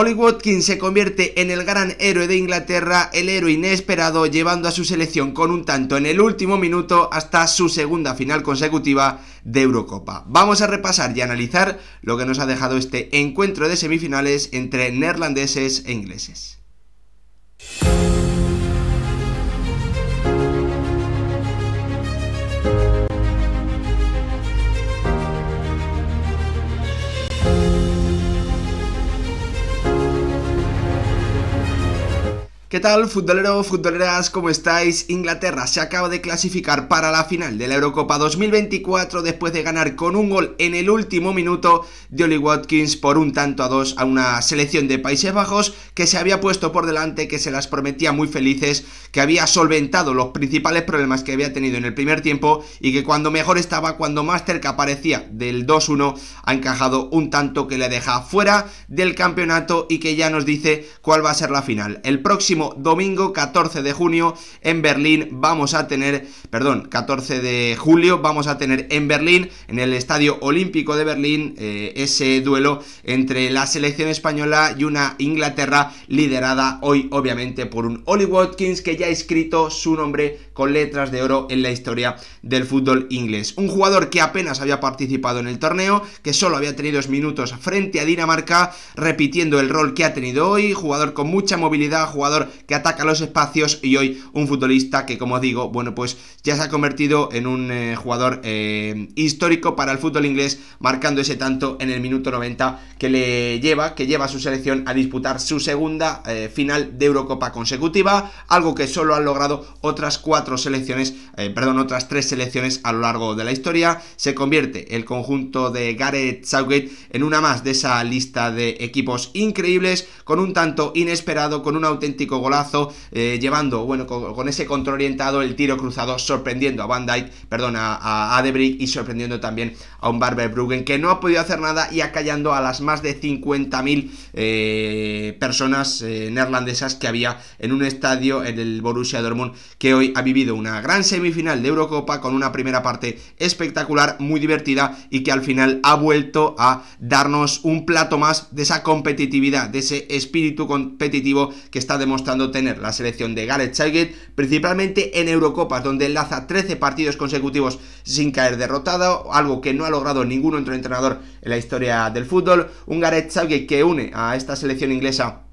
Ollie Watkins se convierte en el gran héroe de Inglaterra, el héroe inesperado, llevando a su selección con un tanto en el último minuto hasta su segunda final consecutiva de Eurocopa. Vamos a repasar y analizar lo que nos ha dejado este encuentro de semifinales entre neerlandeses e ingleses. ¿Qué tal, futbolero, futboleras? ¿Cómo estáis? Inglaterra se acaba de clasificar para la final de la Eurocopa 2024 después de ganar con un gol en el último minuto de Ollie Watkins por 1-2 a una selección de Países Bajos que se había puesto por delante, que se las prometía muy felices, que había solventado los principales problemas que había tenido en el primer tiempo y que cuando mejor estaba, cuando más cerca parecía del 2-1, ha encajado un tanto que le deja fuera del campeonato y que ya nos dice cuál va a ser la final. El próximo domingo 14 de junio en Berlín vamos a tener, 14 de julio vamos a tener en Berlín, en el Estadio Olímpico de Berlín, ese duelo entre la selección española y una Inglaterra liderada hoy obviamente por un Ollie Watkins que ya ha escrito su nombre con letras de oro en la historia del fútbol inglés. Un jugador que apenas había participado en el torneo, que solo había tenido minutos frente a Dinamarca, repitiendo el rol que ha tenido hoy, jugador con mucha movilidad, jugador que ataca los espacios y hoy un futbolista que, como digo, bueno, pues ya se ha convertido en un jugador histórico para el fútbol inglés, marcando ese tanto en el minuto 90 que lleva a su selección a disputar su segunda final de Eurocopa consecutiva, algo que solo han logrado otras tres selecciones a lo largo de la historia. Se convierte el conjunto de Gareth Southgate en una más de esa lista de equipos increíbles, con un tanto inesperado, con un auténtico golazo, llevando, bueno, con ese control orientado, el tiro cruzado, sorprendiendo a De Vrij y sorprendiendo también a un Van Bruggen que no ha podido hacer nada y acallando a las más de 50.000 personas neerlandesas que había en un estadio, en el Borussia Dortmund, que hoy ha vivido una gran semifinal de Eurocopa con una primera parte espectacular, muy divertida y que al final ha vuelto a darnos un plato más de esa competitividad, de ese espíritu competitivo que está demostrando tener la selección de Gareth Southgate, principalmente en Eurocopas, donde enlaza 13 partidos consecutivos sin caer derrotado, algo que no ha logrado ningún otro entrenador en la historia del fútbol. Un Gareth Southgate que une a esta selección inglesa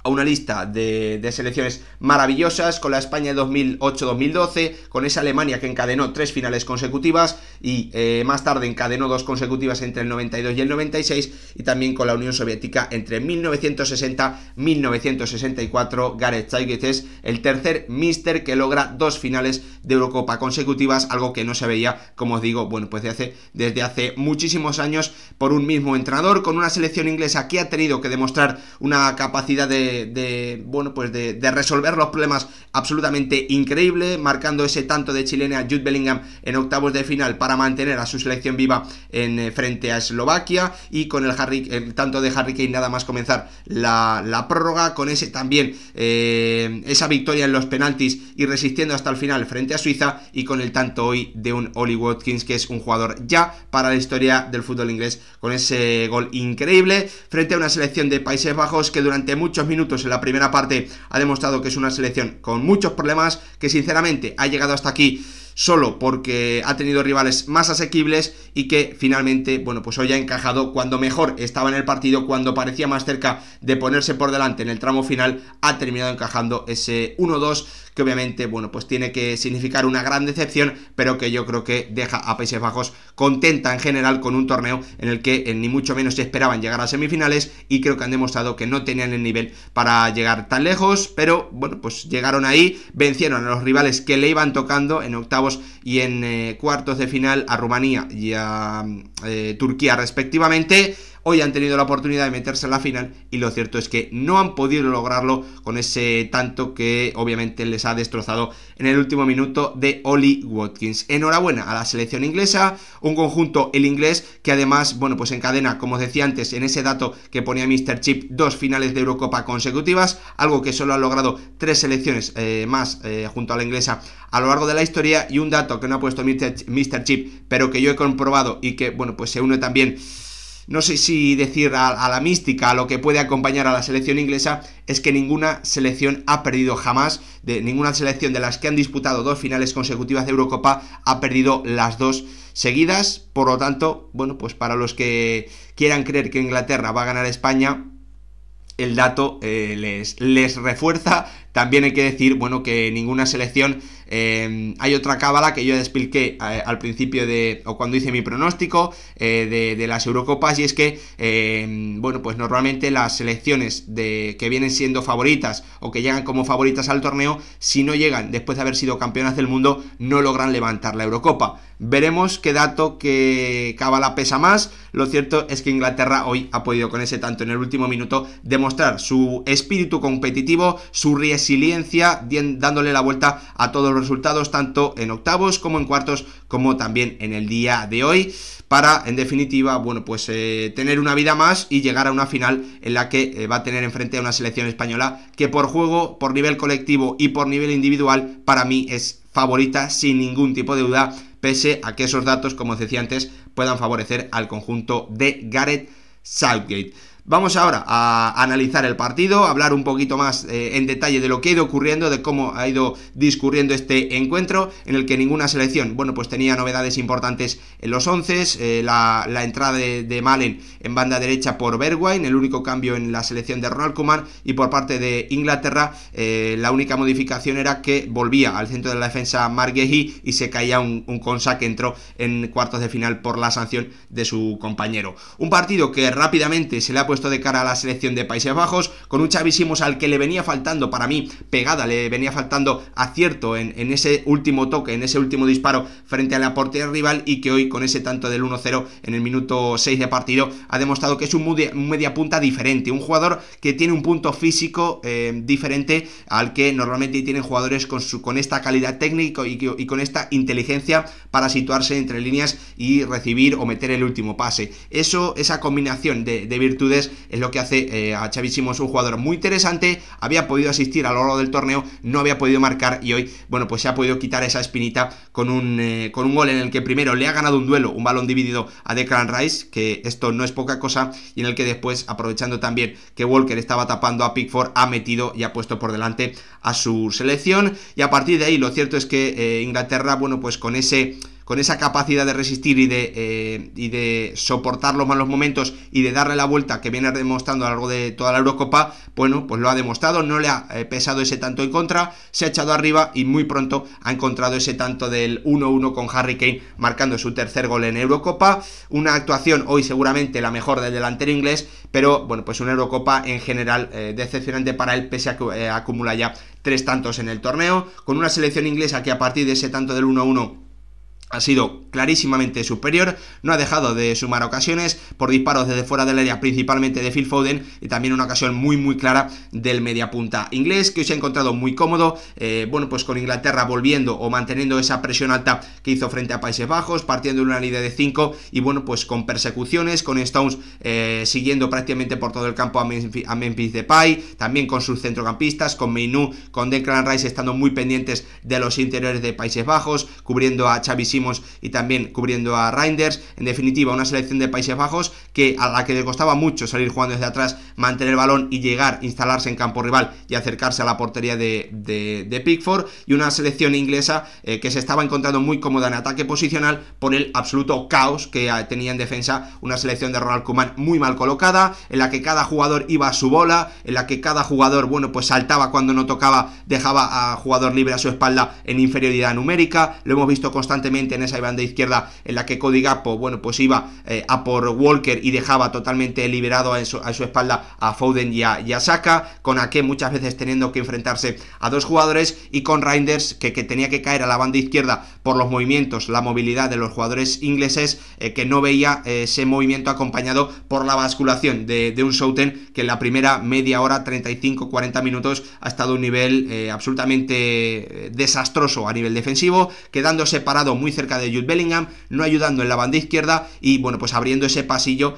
a una lista de selecciones maravillosas, con la España de 2008-2012, con esa Alemania que encadenó 3 finales consecutivas y más tarde encadenó 2 consecutivas entre el 92 y el 96, y también con la Unión Soviética entre 1960 y 1964. Gareth Southgate es el tercer míster que logra 2 finales de Eurocopa consecutivas, algo que no se veía, como os digo, bueno, pues desde hace muchísimos años por un mismo entrenador, con una selección inglesa que ha tenido que demostrar una capacidad de resolver los problemas absolutamente increíble, marcando ese tanto de chilena Jude Bellingham en octavos de final para mantener a su selección viva frente a Eslovaquia, y con el tanto de Harry Kane nada más comenzar la prórroga, con ese también esa victoria en los penaltis y resistiendo hasta el final frente a Suiza, y con el tanto hoy de un Ollie Watkins que es un jugador ya para la historia del fútbol inglés, con ese gol increíble frente a una selección de Países Bajos que durante muchos minutos en la primera parte ha demostrado que es una selección con muchos problemas, que sinceramente ha llegado hasta aquí solo porque ha tenido rivales más asequibles y que finalmente, bueno, pues hoy ha encajado cuando mejor estaba en el partido, cuando parecía más cerca de ponerse por delante en el tramo final, ha terminado encajando ese 1-2 que obviamente, bueno, pues tiene que significar una gran decepción, pero que yo creo que deja a Países Bajos contenta en general con un torneo en el que ni mucho menos esperaban llegar a semifinales, y creo que han demostrado que no tenían el nivel para llegar tan lejos, pero bueno, pues llegaron ahí, vencieron a los rivales que le iban tocando en octavos y en cuartos de final, a Rumanía y a Turquía respectivamente. Hoy han tenido la oportunidad de meterse en la final y lo cierto es que no han podido lograrlo con ese tanto que obviamente les ha destrozado en el último minuto de Ollie Watkins. Enhorabuena a la selección inglesa, un conjunto el inglés que además, bueno, pues encadena, como os decía antes, en ese dato que ponía Mr. Chip, 2 finales de Eurocopa consecutivas, algo que solo han logrado 3 selecciones más junto a la inglesa a lo largo de la historia, y un dato que no ha puesto Mr. Chip, pero que yo he comprobado y que, bueno, pues se une también no sé si decir a la mística, a lo que puede acompañar a la selección inglesa, es que ninguna selección ha perdido jamás, ninguna selección de las que han disputado 2 finales consecutivas de Eurocopa ha perdido las 2 seguidas. Por lo tanto, bueno, pues para los que quieran creer que Inglaterra va a ganar a España, el dato les refuerza. También hay que decir, bueno, que ninguna selección, hay otra cábala que yo expliqué al principio o cuando hice mi pronóstico de las Eurocopas, y es que, bueno, pues normalmente las selecciones que vienen siendo favoritas o que llegan como favoritas al torneo, si no llegan después de haber sido campeonas del mundo, no logran levantar la Eurocopa. Veremos qué dato, qué cábala pesa más. Lo cierto es que Inglaterra hoy ha podido, con ese tanto en el último minuto, demostrar su espíritu competitivo, su resiliencia, dándole la vuelta a todos los resultados, tanto en octavos como en cuartos, como también en el día de hoy, para, en definitiva, bueno, pues tener una vida más y llegar a una final en la que va a tener enfrente a una selección española que por juego, por nivel colectivo y por nivel individual, para mí es favorita sin ningún tipo de duda, pese a que esos datos, como os decía antes, puedan favorecer al conjunto de Gareth Southgate. Vamos ahora a analizar el partido, a hablar un poquito más en detalle de lo que ha ido ocurriendo, de cómo ha ido discurriendo este encuentro, en el que ninguna selección, bueno, pues tenía novedades importantes en los 11, la entrada de Malen en banda derecha por Bergwijn, el único cambio en la selección de Ronald Koeman, y por parte de Inglaterra la única modificación era que volvía al centro de la defensa Mark Guehi y se caía un Konsa que entró en cuartos de final por la sanción de su compañero. Un partido que rápidamente se le ha puesto de cara a la selección de Países Bajos, con un Xavi Simons al que le venía faltando, para mí, pegada, le venía faltando acierto en ese último toque, en ese último disparo frente a la portería rival, y que hoy, con ese tanto del 1-0 en el minuto 6 de partido, ha demostrado que es un media punta diferente, un jugador que tiene un punto físico diferente al que normalmente tienen jugadores con esta calidad técnica y con esta inteligencia para situarse entre líneas y recibir o meter el último pase. Esa combinación de virtudes es lo que hace a Xavi Simons un jugador muy interesante. Había podido asistir a lo largo del torneo, no había podido marcar, y hoy, bueno, pues se ha podido quitar esa espinita con un gol en el que primero le ha ganado un duelo, un balón dividido a Declan Rice, que esto no es poca cosa, y en el que después, aprovechando también que Walker estaba tapando a Pickford, ha metido y ha puesto por delante a su selección. Y a partir de ahí, lo cierto es que Inglaterra, bueno, pues con esa capacidad de resistir y de soportar los malos momentos y de darle la vuelta que viene demostrando a lo largo de toda la Eurocopa, bueno, pues lo ha demostrado, no le ha pesado ese tanto en contra, se ha echado arriba y muy pronto ha encontrado ese tanto del 1-1 con Harry Kane, marcando su tercer gol en Eurocopa. Una actuación hoy seguramente la mejor del delantero inglés, pero bueno, pues una Eurocopa en general decepcionante para él, pese a que acumula ya 3 tantos en el torneo, con una selección inglesa que a partir de ese tanto del 1-1 ha sido clarísimamente superior, no ha dejado de sumar ocasiones por disparos desde fuera del área, principalmente de Phil Foden, y también una ocasión muy muy clara del mediapunta inglés, que hoy se ha encontrado muy cómodo, bueno, pues con Inglaterra volviendo o manteniendo esa presión alta que hizo frente a Países Bajos, partiendo de una línea de 5, y bueno, pues con persecuciones, con Stones siguiendo prácticamente por todo el campo a Memphis Depay, también con sus centrocampistas, con Mainoo, con Declan Rice estando muy pendientes de los interiores de Países Bajos, cubriendo a Xavi Simons y también cubriendo a Reinders. En definitiva, una selección de Países Bajos a la que le costaba mucho salir jugando desde atrás, mantener el balón y llegar, instalarse en campo rival y acercarse a la portería de Pickford, y una selección inglesa que se estaba encontrando muy cómoda en ataque posicional por el absoluto caos que tenía en defensa, una selección de Ronald Koeman muy mal colocada, en la que cada jugador iba a su bola, en la que cada jugador, bueno, pues saltaba cuando no tocaba, dejaba a jugador libre a su espalda en inferioridad numérica. Lo hemos visto constantemente en esa banda izquierda, en la que Cody Gakpo, bueno, pues iba a por Walker y dejaba totalmente liberado a su espalda a Foden y a Saka, con Ake muchas veces teniendo que enfrentarse a 2 jugadores, y con Reinders que tenía que caer a la banda izquierda por los movimientos, la movilidad de los jugadores ingleses, que no veía ese movimiento acompañado por la basculación de un Schouten, que en la primera media hora, 35-40 minutos, ha estado a un nivel absolutamente desastroso a nivel defensivo, quedando separado muy cerca de Jude Bellingham, no ayudando en la banda izquierda, y bueno, pues abriendo ese pasillo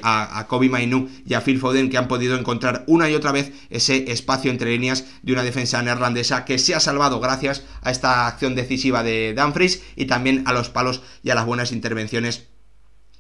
a Kobbie Mainoo y a Phil Foden, que han podido encontrar una y otra vez ese espacio entre líneas de una defensa neerlandesa que se ha salvado gracias a esta acción decisiva de Dumfries y también a los palos y a las buenas intervenciones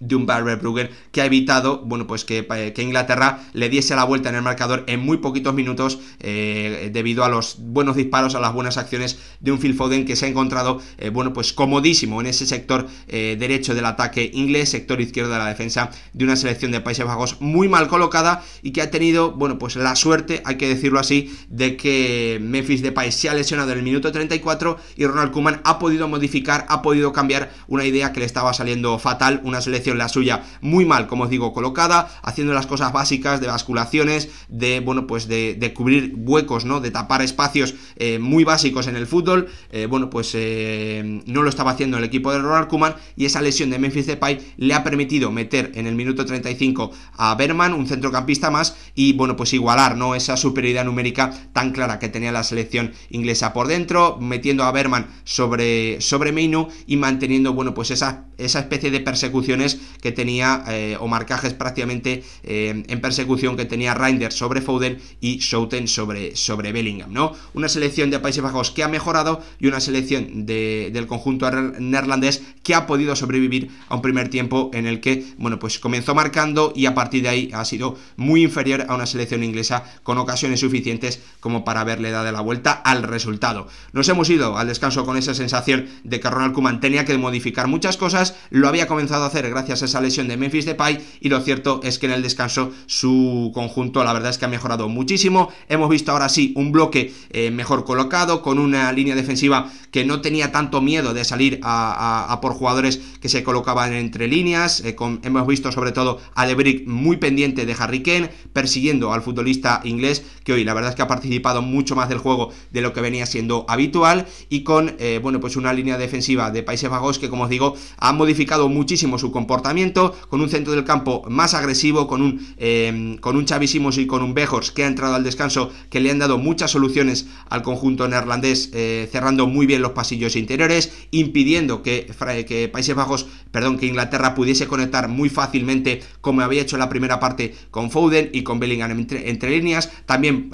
de un Barber-Bruggen que ha evitado, bueno, pues que Inglaterra le diese la vuelta en el marcador en muy poquitos minutos debido a los buenos disparos, a las buenas acciones de un Phil Foden que se ha encontrado, bueno, pues comodísimo en ese sector derecho del ataque inglés, sector izquierdo de la defensa de una selección de Países Bajos muy mal colocada y que ha tenido, bueno, pues la suerte, hay que decirlo así, de que Memphis Depay se ha lesionado en el minuto 34 y Ronald Koeman ha podido modificar, ha podido cambiar una idea que le estaba saliendo fatal, una selección la suya muy mal, como os digo, colocada, haciendo las cosas básicas de basculaciones, de, bueno, pues de cubrir huecos, ¿no? De tapar espacios muy básicos en el fútbol, bueno, pues no lo estaba haciendo el equipo de Ronald Koeman y esa lesión de Memphis Depay le ha permitido meter en el minuto 35 a Bergman, un centrocampista más, y, bueno, pues igualar, ¿no? Esa superioridad numérica tan clara que tenía la selección inglesa por dentro, metiendo a Bergman sobre Mainoo y manteniendo, bueno, pues esa especie de persecuciones que tenía, o marcajes prácticamente en persecución que tenía Reinders sobre Foden y Schouten sobre Bellingham, ¿no? Una selección de Países Bajos que ha mejorado y una selección del conjunto neerlandés que ha podido sobrevivir a un primer tiempo en el que, bueno, pues comenzó marcando y a partir de ahí ha sido muy inferior a una selección inglesa con ocasiones suficientes como para haberle dado la vuelta al resultado. Nos hemos ido al descanso con esa sensación de que Ronald Koeman tenía que modificar muchas cosas, lo había comenzado a hacer gracias a esa lesión de Memphis Depay y lo cierto es que en el descanso su conjunto la verdad es que ha mejorado muchísimo. Hemos visto ahora sí un bloque mejor colocado, con una línea defensiva que no tenía tanto miedo de salir a por jugadores que se colocaban entre líneas, hemos visto sobre todo a De Vrij muy pendiente de Harry Kane, persiguiendo al futbolista inglés que hoy la verdad es que ha participado mucho más del juego de lo que venía siendo habitual y con, bueno, pues una línea defensiva de Países Bajos que, como os digo, ha modificado muchísimo su comportamiento, con un centro del campo más agresivo, con un Xavi Simons y con un Weghorst que ha entrado al descanso, que le han dado muchas soluciones al conjunto neerlandés, cerrando muy bien los pasillos interiores, impidiendo que que Inglaterra pudiese conectar muy fácilmente, como había hecho en la primera parte con Foden y con Bellingham entre líneas, también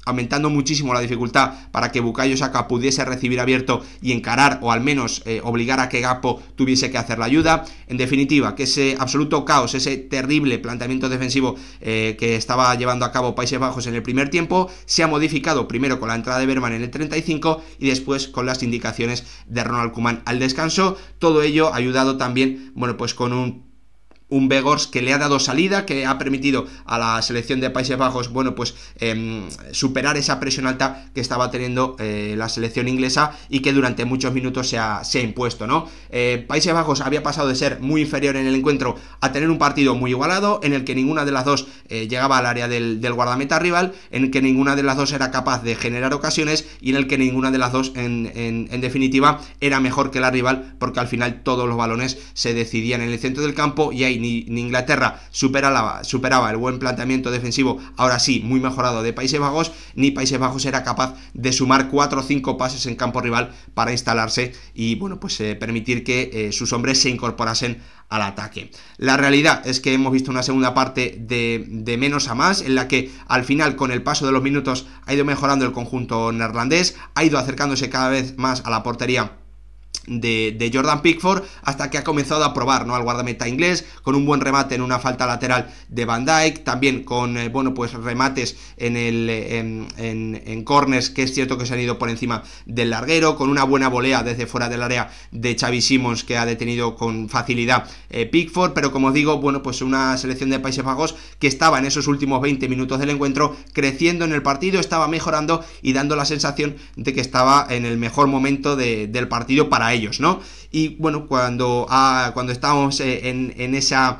aumentando muchísimo la dificultad para que Bukayo Saka pudiese recibir abierto y encarar, o al menos obligar a que Gakpo tuviese que hacer la ayuda. En definitiva, que ese absoluto caos, ese terrible planteamiento defensivo que estaba llevando a cabo Países Bajos en el primer tiempo, se ha modificado primero con la entrada de Bergman en el 35 y después con las indicaciones de Ronald Koeman al descanso. Todo ello ayudado también, bueno, pues con un Weghorst que le ha dado salida, que ha permitido a la selección de Países Bajos, bueno, pues superar esa presión alta que estaba teniendo la selección inglesa y que durante muchos minutos se ha impuesto, ¿no? Países Bajos había pasado de ser muy inferior en el encuentro a tener un partido muy igualado, en el que ninguna de las dos llegaba al área del guardameta rival, en el que ninguna de las dos era capaz de generar ocasiones y en el que ninguna de las dos en definitiva era mejor que la rival, porque al final todos los balones se decidían en el centro del campo y ahí ni Inglaterra superaba el buen planteamiento defensivo, ahora sí, muy mejorado de Países Bajos, ni Países Bajos era capaz de sumar 4 o 5 pases en campo rival para instalarse y, bueno, pues permitir que sus hombres se incorporasen al ataque. La realidad es que hemos visto una segunda parte de menos a más, en la que al final, con el paso de los minutos, ha ido mejorando el conjunto neerlandés, ha ido acercándose cada vez más a la portería de Jordan Pickford, hasta que ha comenzado a probar, ¿no?, al guardameta inglés, con un buen remate en una falta lateral de Van Dijk, también con bueno, pues remates en corners, que es cierto que se han ido por encima del larguero, con una buena volea desde fuera del área de Xavi Simons, que ha detenido con facilidad Pickford. Pero como os digo, bueno, pues una selección de Países Bajos que estaba en esos últimos 20 minutos del encuentro creciendo en el partido, estaba mejorando y dando la sensación de que estaba en el mejor momento del partido para ellos, ¿no? Y bueno, cuando estábamos en esa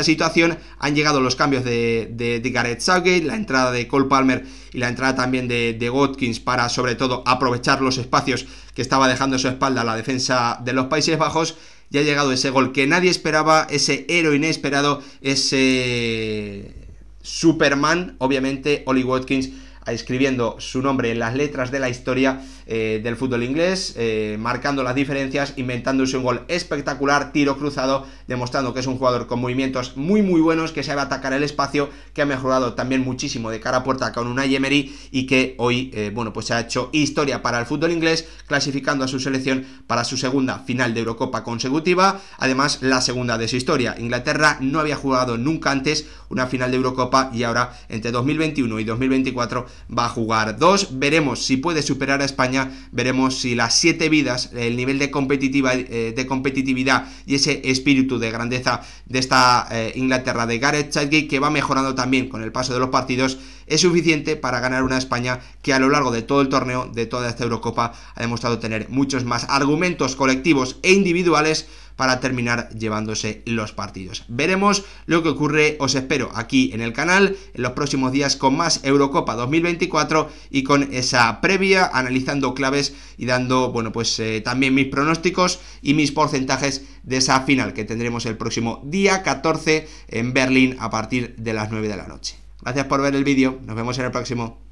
situación, han llegado los cambios de Gareth Southgate, la entrada de Cole Palmer y la entrada también de Watkins, para sobre todo aprovechar los espacios que estaba dejando a su espalda la defensa de los Países Bajos. Y ha llegado ese gol que nadie esperaba, ese héroe inesperado, ese Superman, obviamente, Ollie Watkins, escribiendo su nombre en las letras de la historia del fútbol inglés, marcando las diferencias, inventándose un gol espectacular, tiro cruzado, demostrando que es un jugador con movimientos muy buenos, que sabe atacar el espacio, que ha mejorado también muchísimo de cara a puerta con Unai Emery y que hoy, bueno, pues ha hecho historia para el fútbol inglés, clasificando a su selección para su segunda final de Eurocopa consecutiva, además la segunda de su historia. Inglaterra no había jugado nunca antes una final de Eurocopa y ahora entre 2021 y 2024 va a jugar dos. Veremos si puede superar a España, veremos si las 7 vidas, el nivel de competitividad y ese espíritu de grandeza de esta Inglaterra de Gareth Southgate, que va mejorando también con el paso de los partidos, es suficiente para ganar una España que a lo largo de todo el torneo, de toda esta Eurocopa, ha demostrado tener muchos más argumentos colectivos e individuales para terminar llevándose los partidos. Veremos lo que ocurre, os espero aquí en el canal en los próximos días con más Eurocopa 2024 y con esa previa, analizando claves y dando, bueno, pues también mis pronósticos y mis porcentajes de esa final que tendremos el próximo día 14 en Berlín a partir de las 9 de la noche. Gracias por ver el vídeo, nos vemos en el próximo.